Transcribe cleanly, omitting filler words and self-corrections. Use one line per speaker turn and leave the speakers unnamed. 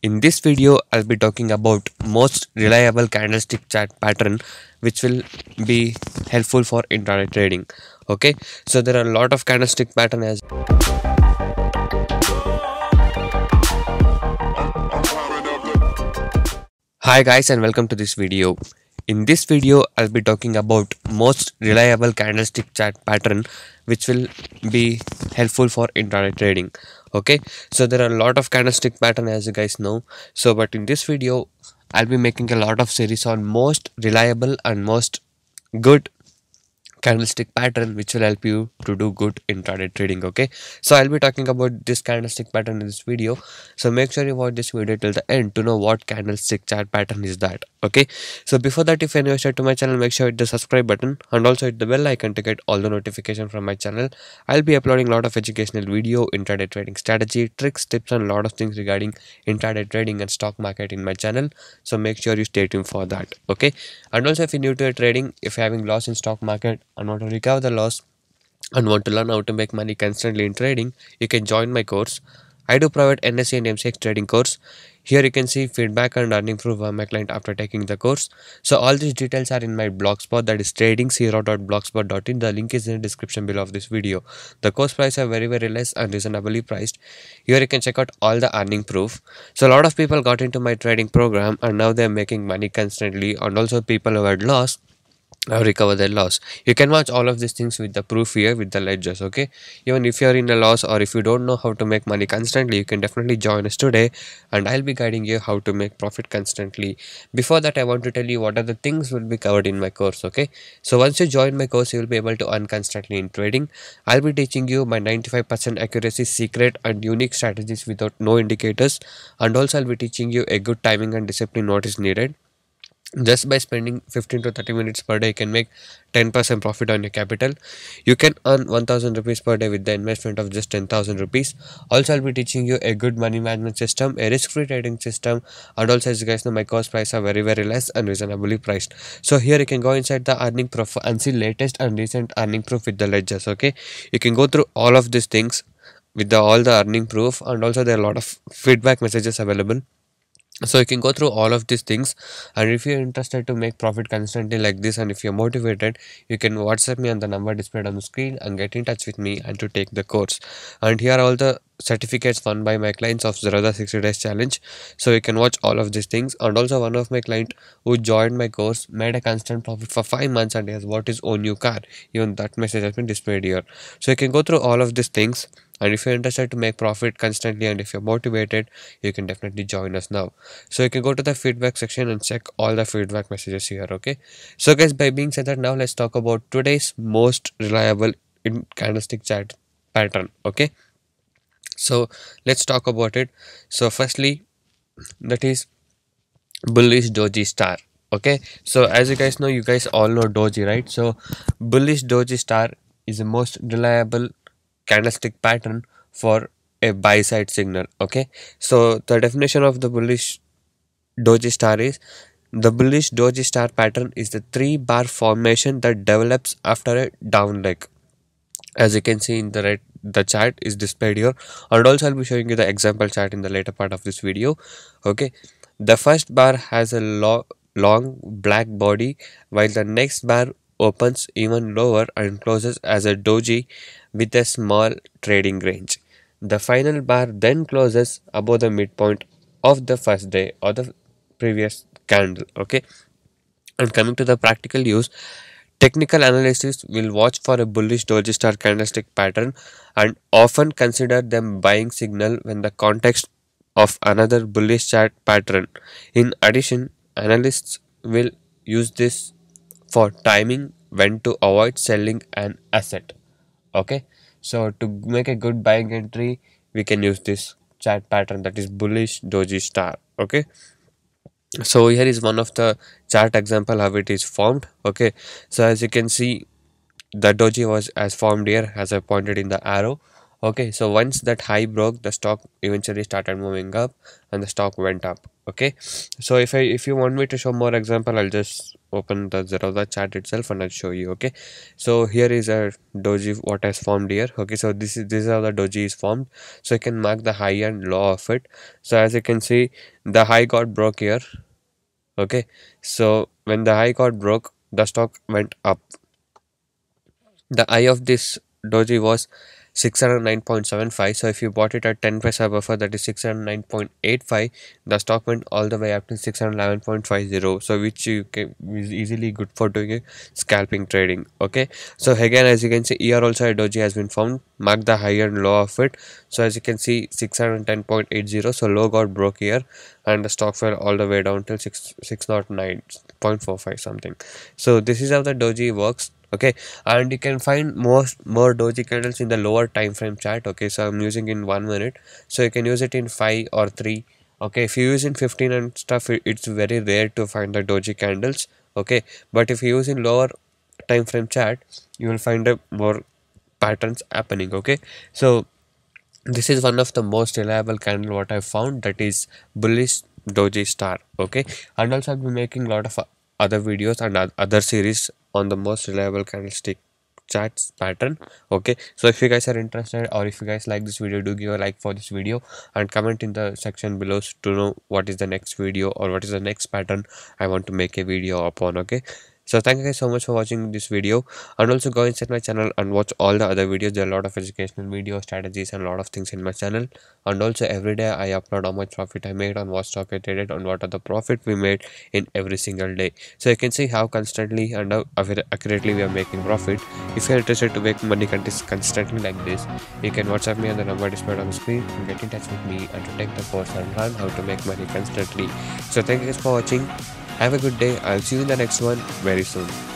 In this video, I'll be talking about most reliable candlestick chart pattern which will be helpful for intraday trading. Okay, so there are a lot of candlestick pattern as Hi guys and welcome to this video. In this video, I'll be talking about most reliable candlestick chart pattern which will be helpful for intraday trading. Okay, so there are a lot of candlestick pattern as you guys know. So but in this video, I'll be making a lot of series on most reliable and most good candlestick pattern which will help you to do good intraday trading. Okay, so I'll be talking about this candlestick pattern in this video, so make sure you watch this video till the end to know what candlestick chart pattern is that. Okay, so before that, if you're new to my channel, make sure hit the subscribe button and also hit the bell icon to get all the notification from my channel. I'll be uploading a lot of educational video, intraday trading strategy, tricks, tips and a lot of things regarding intraday trading and stock market in my channel, so make sure you stay tuned for that. Okay, and also if you're new to trading, if you're having loss in stock market and want to recover the loss and want to learn how to make money constantly in trading, you can join my course. I do provide NSE and MCX trading course. Here you can see feedback and earning proof of my client after taking the course. So all these details are in my blogspot, that is tradingshero.blogspot.in. The link is in the description below of this video. The course price are very less and reasonably priced. Here you can check out all the earning proof. So a lot of people got into my trading program and now they're making money constantly, and also people who had lost recover their loss. You can watch all of these things with the proof here with the ledgers. Okay, even if you're in a loss or if you don't know how to make money constantly, you can definitely join us today and I'll be guiding you how to make profit constantly. Before that, I want to tell you what are the things will be covered in my course. Okay, so once you join my course, you will be able to earn constantly in trading. I'll be teaching you my 95% accuracy secret and unique strategies without no indicators, and also I'll be teaching you a good timing and discipline what is needed. Just by spending 15 to 30 minutes per day, you can make 10% profit on your capital. You can earn 1000 rupees per day with the investment of just 10,000 rupees. Also, I'll be teaching you a good money management system, a risk-free trading system, and also, as you guys know, my course price are very less and reasonably priced. So here you can go inside the earning proof and see latest and recent earning proof with the ledgers. Okay, you can go through all of these things with all the earning proof, and also there are a lot of feedback messages available. So you can go through all of these things, and if you're interested to make profit constantly like this, and if you're motivated, you can WhatsApp me on the number displayed on the screen and get in touch with me and to take the course. And here are all the certificates won by my clients of Zerodha 60 days challenge, so you can watch all of these things. And also one of my client who joined my course made a constant profit for 5 months and he has bought his own new car. Even that message has been displayed here. So you can go through all of these things, and if you're interested to make profit constantly and if you're motivated, you can definitely join us now. So you can go to the feedback section and check all the feedback messages here. Okay, so guys, by being said that, now let's talk about today's most reliable in candlestick chart pattern. Okay, so let's talk about it. So firstly, that is bullish doji star. Okay, so as you guys know, you guys all know doji, right? So bullish doji star is the most reliable candlestick pattern for a buy side signal. Okay, so the definition of the bullish doji star is: the bullish doji star pattern is the 3-bar formation that develops after a down leg. As you can see in the right, the chart is displayed here, and also I'll be showing you the example chart in the later part of this video. Okay, the first bar has a long black body, while the next bar opens even lower and closes as a doji with a small trading range. The final bar then closes above the midpoint of the first day or the previous candle. Okay, and coming to the practical use, technical analysts will watch for a bullish doji star candlestick pattern and often consider them buying signal when the context of another bullish chart pattern. In addition, analysts will use this for timing when to avoid selling an asset. Okay, so to make a good buying entry, we can use this chart pattern, that is bullish doji star. Okay, so here is one of the chart example how it is formed. Okay, so as you can see, the doji was as formed here as I pointed in the arrow. Okay, so once that high broke, the stock eventually started moving up and the stock went up. Okay, so if you want me to show more example, I'll just open the Zerodha chart itself and I'll show you. Okay, so here is a doji what has formed here. Okay, so this is how the doji is formed. So you can mark the high and low of it. So as you can see, the high got broke here. Okay, so when the high got broke, the stock went up. The high of this doji was 609.75. So if you bought it at 10 paisa buffer, that is 609.85, the stock went all the way up to 611.50. So which you can is easily good for doing a scalping trading. Okay, so again, as you can see here also a doji has been formed. Mark the high and low of it. So as you can see, 610.80. So low got broke here and the stock fell all the way down till 609.45 something. So this is how the doji works. Okay, and you can find more doji candles in the lower time frame chart. Okay, so I'm using in 1 minute, so you can use it in 5 or 3. Okay, if you use in 15 and stuff, it's very rare to find the doji candles. Okay, but if you use in lower time frame chart, you will find a more patterns happening. Okay, so this is one of the most reliable candle what I found, that is bullish doji star. Okay, and also I'll be making a lot of other videos and other series on the most reliable candlestick charts pattern. Okay, so if you guys are interested or if you guys like this video, do give a like for this video and comment in the section below to know what is the next video or what is the next pattern I want to make a video upon. Okay, so thank you guys so much for watching this video, and also go inside my channel and watch all the other videos. There are a lot of educational videos, strategies and a lot of things in my channel. And also every day I upload how much profit I made, on what stock I traded, on what are the profit we made in every single day. So you can see how constantly and how accurately we are making profit. If you are interested to make money constantly like this, you can WhatsApp me on the number displayed on the screen and get in touch with me and to take the course and learn how to make money constantly. So thank you guys for watching. Have a good day. I'll see you in the next one very soon.